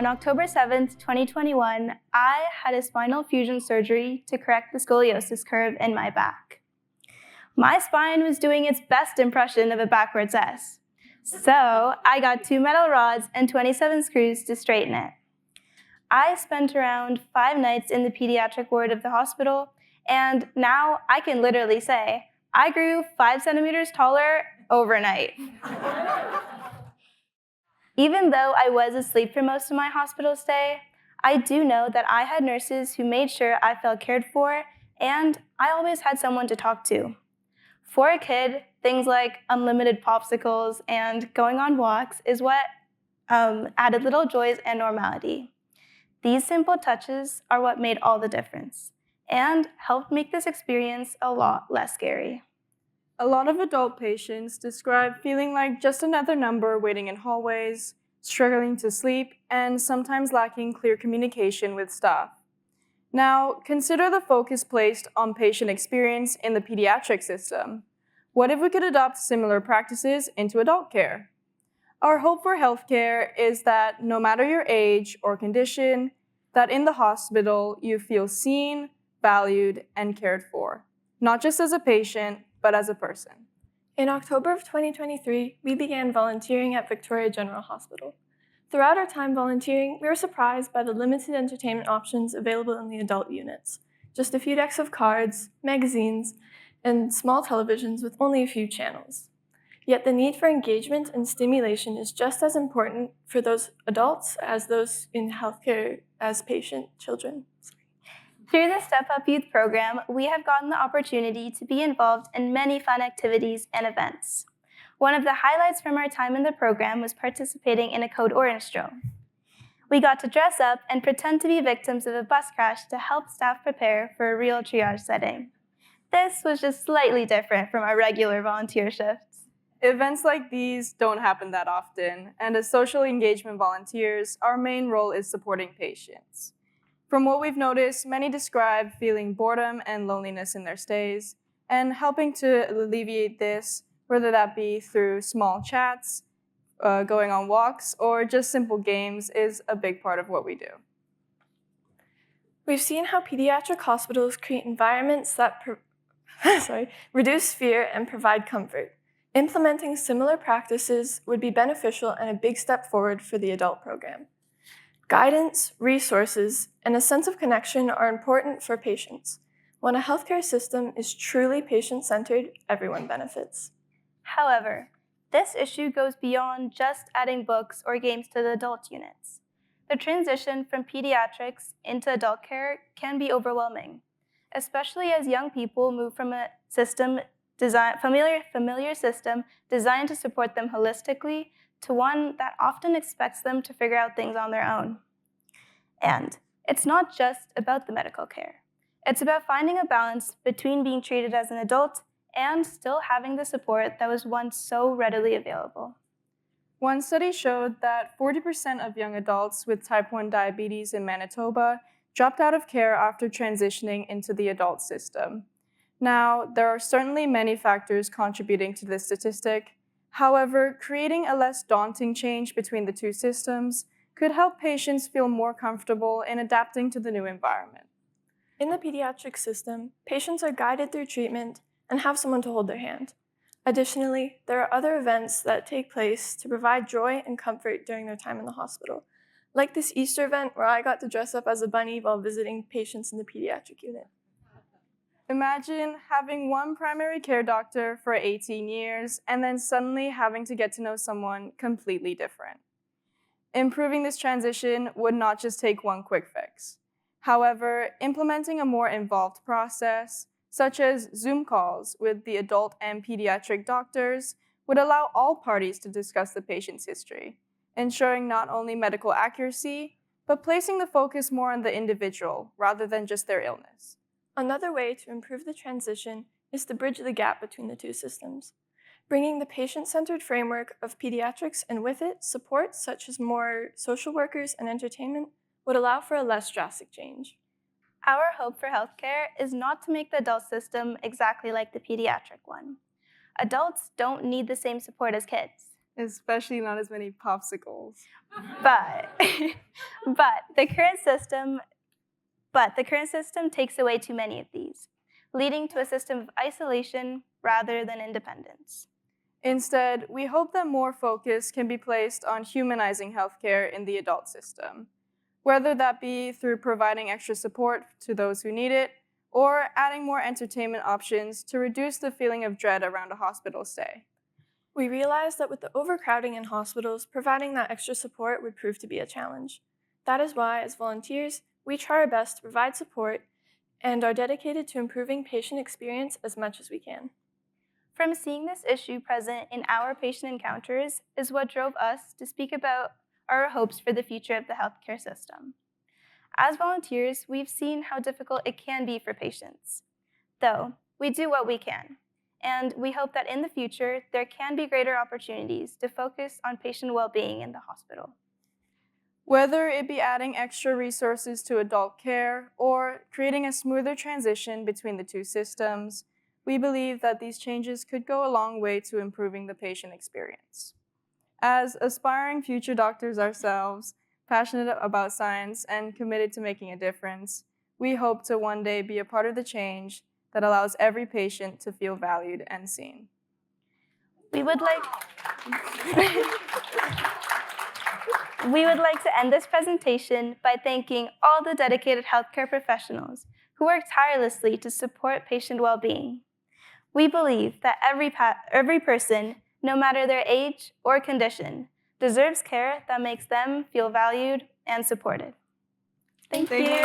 On October 7th, 2021, I had a spinal fusion surgery to correct the scoliosis curve in my back. My spine was doing its best impression of a backwards S. So I got 2 metal rods and 27 screws to straighten it. I spent around 5 nights in the pediatric ward of the hospital, and now I can literally say I grew 5 centimeters taller overnight. Even though I was asleep for most of my hospital stay, I do know that I had nurses who made sure I felt cared for, and I always had someone to talk to. For a kid, things like unlimited popsicles and going on walks is what added little joys and normality. These simple touches are what made all the difference and helped make this experience a lot less scary. A lot of adult patients describe feeling like just another number waiting in hallways, struggling to sleep, and sometimes lacking clear communication with staff. Now, consider the focus placed on patient experience in the pediatric system. What if we could adopt similar practices into adult care? Our hope for healthcare is that no matter your age or condition, that in the hospital you feel seen, valued, and cared for, not just as a patient, but as a person. In October of 2023, we began volunteering at Victoria General Hospital. Throughout our time volunteering, we were surprised by the limited entertainment options available in the adult units. Just a few decks of cards, magazines, and small televisions with only a few channels. Yet the need for engagement and stimulation is just as important for those adults as those in healthcare as patient children. Through the Step Up Youth program, we have gotten the opportunity to be involved in many fun activities and events. One of the highlights from our time in the program was participating in a Code Orange drill. We got to dress up and pretend to be victims of a bus crash to help staff prepare for a real triage setting. This was just slightly different from our regular volunteer shifts. Events like these don't happen that often, and as social engagement volunteers, our main role is supporting patients. From what we've noticed, many describe feeling boredom and loneliness in their stays, and helping to alleviate this, whether that be through small chats, going on walks, or just simple games, is a big part of what we do. We've seen how pediatric hospitals create environments that reduce fear and provide comfort. Implementing similar practices would be beneficial and a big step forward for the adult program. Guidance, resources, and a sense of connection are important for patients. When a healthcare system is truly patient-centered, everyone benefits. However, this issue goes beyond just adding books or games to the adult units. The transition from pediatrics into adult care can be overwhelming, especially as young people move from a familiar system designed to support them holistically to one that often expects them to figure out things on their own. And it's not just about the medical care. It's about finding a balance between being treated as an adult and still having the support that was once so readily available. One study showed that 40% of young adults with type 1 diabetes in Manitoba dropped out of care after transitioning into the adult system. Now, there are certainly many factors contributing to this statistic. However, creating a less daunting change between the two systems could help patients feel more comfortable in adapting to the new environment. In the pediatric system, patients are guided through treatment and have someone to hold their hand. Additionally, there are other events that take place to provide joy and comfort during their time in the hospital, like this Easter event where I got to dress up as a bunny while visiting patients in the pediatric unit. Imagine having one primary care doctor for 18 years and then suddenly having to get to know someone completely different. Improving this transition would not just take one quick fix. However, implementing a more involved process, such as Zoom calls with the adult and pediatric doctors, would allow all parties to discuss the patient's history, ensuring not only medical accuracy, but placing the focus more on the individual rather than just their illness. Another way to improve the transition is to bridge the gap between the two systems. Bringing the patient-centered framework of pediatrics and with it support such as more social workers and entertainment would allow for a less drastic change. Our hope for healthcare is not to make the adult system exactly like the pediatric one. Adults don't need the same support as kids. Especially not as many popsicles. But, the current system takes away too many of these, leading to a system of isolation rather than independence. Instead, we hope that more focus can be placed on humanizing healthcare in the adult system, whether that be through providing extra support to those who need it, or adding more entertainment options to reduce the feeling of dread around a hospital stay. We realized that with the overcrowding in hospitals, providing that extra support would prove to be a challenge. That is why, as volunteers, we try our best to provide support and are dedicated to improving patient experience as much as we can. From seeing this issue present in our patient encounters is what drove us to speak about our hopes for the future of the healthcare system. As volunteers, we've seen how difficult it can be for patients. Though, we do what we can, and we hope that in the future, there can be greater opportunities to focus on patient well-being in the hospital. Whether it be adding extra resources to adult care or creating a smoother transition between the two systems, we believe that these changes could go a long way to improving the patient experience. As aspiring future doctors ourselves, passionate about science and committed to making a difference, we hope to one day be a part of the change that allows every patient to feel valued and seen. We would like to end this presentation by thanking all the dedicated healthcare professionals who work tirelessly to support patient well-being. We believe that every person, no matter their age or condition, deserves care that makes them feel valued and supported. Thank you.